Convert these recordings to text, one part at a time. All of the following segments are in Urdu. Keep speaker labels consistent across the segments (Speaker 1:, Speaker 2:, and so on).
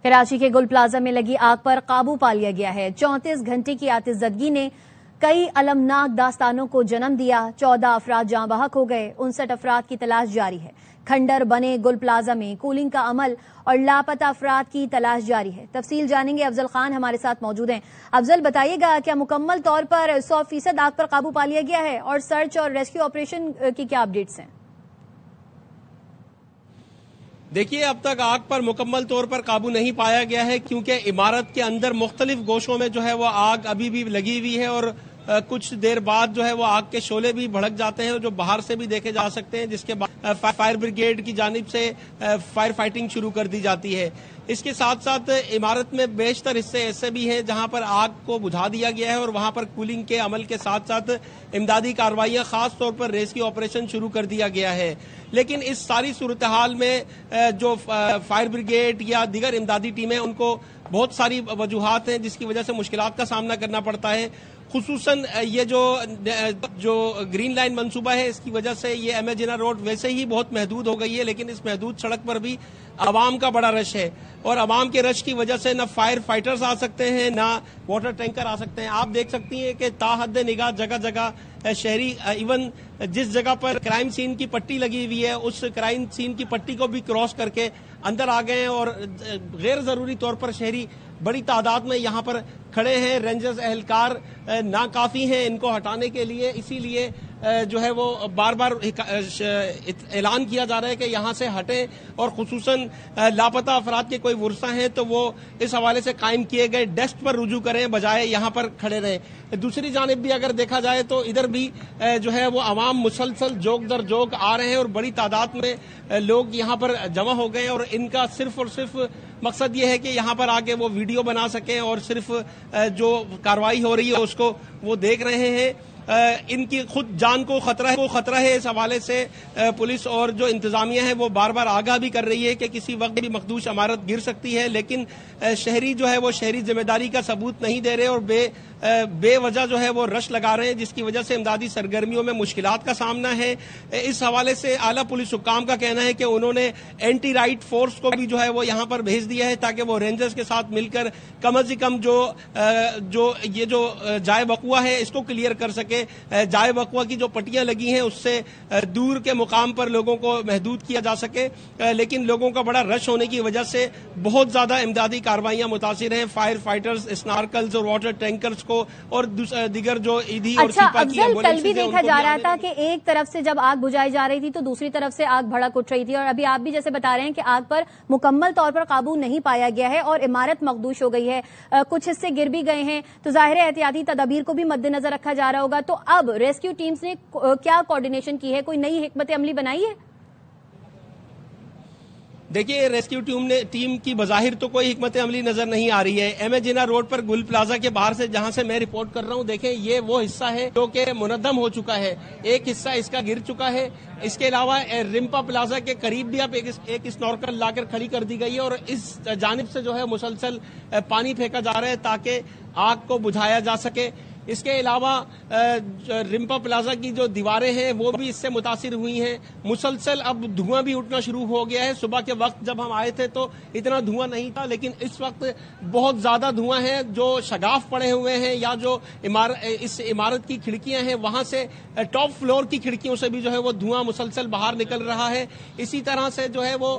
Speaker 1: کراچی کے گل پلازا میں لگی آگ پر قابو پا لیا گیا ہے۔ 34 گھنٹے کی آتش زدگی نے کئی المناک داستانوں کو جنم دیا۔ 14 افراد جاں بحق ہو گئے، 59 افراد کی تلاش جاری ہے۔ کھنڈر بنے گل پلازا میں کولنگ کا عمل اور لاپتہ افراد کی تلاش جاری ہے۔ تفصیل جانیں گے، افضل خان ہمارے ساتھ موجود ہیں۔ افضل، بتائیے گا کیا مکمل طور پر 100% آگ پر قابو پا لیا گیا ہے اور سرچ اور ریسکیو آپریشن کی کیا اپڈیٹس ہیں؟
Speaker 2: دیکھیے، اب تک آگ پر مکمل طور پر قابو نہیں پایا گیا ہے، کیونکہ عمارت کے اندر مختلف گوشوں میں جو ہے وہ آگ ابھی بھی لگی ہوئی ہے اور کچھ دیر بعد جو ہے وہ آگ کے شعلے بھی بھڑک جاتے ہیں جو باہر سے بھی دیکھے جا سکتے ہیں، جس کے بعد فائر بریگیڈ کی جانب سے فائر فائٹنگ شروع کر دی جاتی ہے۔ اس کے ساتھ ساتھ عمارت میں بیشتر حصے ایسے بھی ہیں جہاں پر آگ کو بجھا دیا گیا ہے اور وہاں پر کولنگ کے عمل کے ساتھ ساتھ امدادی کارروائیاں، خاص طور پر ریسکیو آپریشن شروع کر دیا گیا ہے۔ لیکن اس ساری صورتحال میں جو فائر بریگیڈ یا دیگر امدادی ٹیمیں، ان کو بہت ساری وجوہات ہیں جس کی وجہ سے مشکلات کا سامنا کرنا پڑتا ہے۔ خصوصاً یہ جو گرین لائن منصوبہ ہے، اس کی وجہ سے یہ ایم اے جناح روڈ ویسے ہی بہت محدود ہو گئی ہے، لیکن اس محدود سڑک پر بھی عوام کا بڑا رش ہے اور عوام کے رش کی وجہ سے نہ فائر فائٹرز آ سکتے ہیں، نہ واٹر ٹینکر آ سکتے ہیں۔ آپ دیکھ سکتی ہیں کہ تا حد نگاہ جگہ جگہ شہری، ایون جس جگہ پر کرائم سین کی پٹی لگی ہوئی ہے، اس کرائم سین کی پٹی کو بھی کراس کر کے اندر آ گئے ہیں اور غیر ضروری طور پر شہری بڑی تعداد میں یہاں پر کھڑے ہیں۔ رینجرز اہلکار ناکافی ہیں ان کو ہٹانے کے لیے، اسی لیے جو ہے وہ بار بار اعلان کیا جا رہا ہے کہ یہاں سے ہٹیں، اور خصوصاً لاپتہ افراد کے کوئی ورثہ ہیں تو وہ اس حوالے سے قائم کیے گئے ڈیسک پر رجوع کریں بجائے یہاں پر کھڑے رہیں۔ دوسری جانب بھی اگر دیکھا جائے تو ادھر بھی جو ہے وہ عوام مسلسل جوک در جوک آ رہے ہیں اور بڑی تعداد میں لوگ یہاں پر جمع ہو گئے ہیں اور ان کا صرف اور صرف مقصد یہ ہے کہ یہاں پر آ کے وہ ویڈیو بنا سکیں اور صرف جو کارروائی ہو رہی ہے اس کو وہ دیکھ رہے ہیں۔ ان کی خود جان کو خطرہ ہے، اس حوالے سے پولیس اور جو انتظامیہ ہے وہ بار بار آگاہ بھی کر رہی ہے کہ کسی وقت بھی مخدوش عمارت گر سکتی ہے، لیکن شہری جو ہے وہ شہری ذمہ داری کا ثبوت نہیں دے رہے اور بے وجہ جو ہے وہ رش لگا رہے ہیں، جس کی وجہ سے امدادی سرگرمیوں میں مشکلات کا سامنا ہے۔ اس حوالے سے اعلیٰ پولیس حکام کا کہنا ہے کہ انہوں نے اینٹی رائٹ فورس کو بھی جو ہے وہ یہاں پر بھیج دیا ہے تاکہ وہ رینجرز کے ساتھ مل کر کم از کم جو جائے وقوع ہے اس کو کلیئر کر سکے۔ جائے وقوع کی جو پٹیاں لگی ہیں اس سے دور کے مقام پر لوگوں کو محدود کیا جا سکے، لیکن لوگوں کا بڑا رش ہونے کی وجہ سے بہت زیادہ امدادی کارروائیاں متاثر ہیں۔ فائر فائٹرز، اسنارکلز اور واٹر ٹینکرز کو اور دیگر جو ایدھی اور سپا کی
Speaker 1: کل بھی دیکھا جا رہا تھا کہ ایک طرف سے جب آگ بجھائی جا رہی تھی تو دوسری طرف سے آگ بھڑک اٹھ رہی تھی، اور ابھی آپ بھی جیسے بتا رہے ہیں کہ آگ پر مکمل طور پر قابو نہیں پایا گیا ہے اور عمارت مخدوش ہو گئی ہے، کچھ حصے گر بھی گئے ہیں، تو ظاہر احتیاطی تدابیر کو بھی مد نظر رکھا جا رہا ہوگا۔ تو اب ریسکیو ٹیمز نے کیا کوارڈینیشن کی ہے، کوئی نئی حکمت عملی بنائی ہے؟
Speaker 2: دیکھیے، ریسکیو ٹیم کی بظاہر تو کوئی حکمت عملی نظر نہیں آ رہی ہے۔ ایم اے جناح روڈ پر گل پلازا کے باہر سے جہاں سے میں رپورٹ کر رہا ہوں، دیکھیں یہ وہ حصہ ہے جو کہ منہدم ہو چکا ہے، ایک حصہ اس کا گر چکا ہے۔ اس کے علاوہ رمپا پلازا کے قریب بھی اب ایک اسنورکل لا کر کھڑی کر دی گئی ہے اور اس جانب سے جو ہے مسلسل پانی پھینکا جا رہا ہے تاکہ آگ کو بجھایا جا سکے۔ اس کے علاوہ رمپا پلازا کی جو دیواریں ہیں وہ بھی اس سے متاثر ہوئی ہیں، مسلسل اب دھواں بھی اٹھنا شروع ہو گیا ہے۔ صبح کے وقت جب ہم آئے تھے تو اتنا دھواں نہیں تھا، لیکن اس وقت بہت زیادہ دھواں ہے۔ جو شگاف پڑے ہوئے ہیں یا جو اس عمارت کی کھڑکیاں ہیں وہاں سے ٹاپ فلور کی کھڑکیوں سے بھی جو ہے وہ دھواں مسلسل باہر نکل رہا ہے۔ اسی طرح سے جو ہے وہ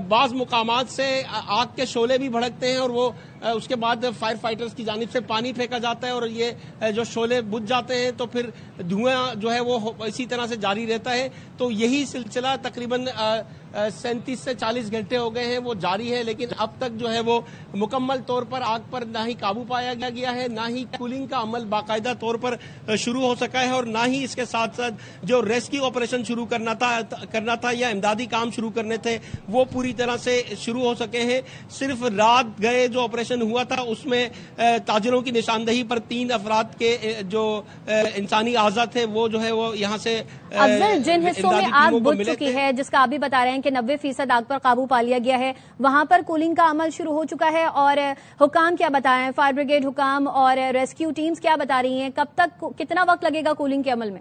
Speaker 2: بعض مقامات سے آگ کے شعلے بھی بھڑکتے ہیں اور وہ اس کے بعد فائر فائٹرز کی جانب سے پانی پھینکا جاتا ہے اور یہ جو شعلے بجھ جاتے ہیں تو پھر دھواں جو ہے وہ اسی طرح سے جاری رہتا ہے۔ تو یہی سلسلہ تقریباً 37 سے 40 گھنٹے ہو گئے ہیں وہ جاری ہے، لیکن اب تک جو ہے وہ مکمل طور پر آگ پر نہ ہی قابو پایا گیا ہے، نہ ہی کولنگ کا عمل باقاعدہ طور پر شروع ہو سکا ہے، اور نہ ہی اس کے ساتھ ساتھ جو ریسکیو آپریشن شروع کرنا تھا یا امدادی کام شروع کرنے تھے وہ پوری طرح سے شروع ہو سکے ہیں۔ صرف رات گئے جو آپریشن ہوا تھا اس میں تاجروں کی نشاندہی پر 3 افراد کے جو انسانی اعضاء تھے وہ جو ہے وہ یہاں سے
Speaker 1: افضل جن حصوں میں آگ بجھ چکی ہے، جس کا آپ بھی بتا رہے ہیں کہ 90% آگ پر قابو پا لیا گیا ہے، وہاں پر کولنگ کا عمل شروع ہو چکا ہے، اور حکام کیا بتائیں، فائر بریگیڈ حکام اور ریسکیو ٹیمز کیا بتا رہی ہیں، کب تک کتنا وقت لگے گا کولنگ کے عمل میں؟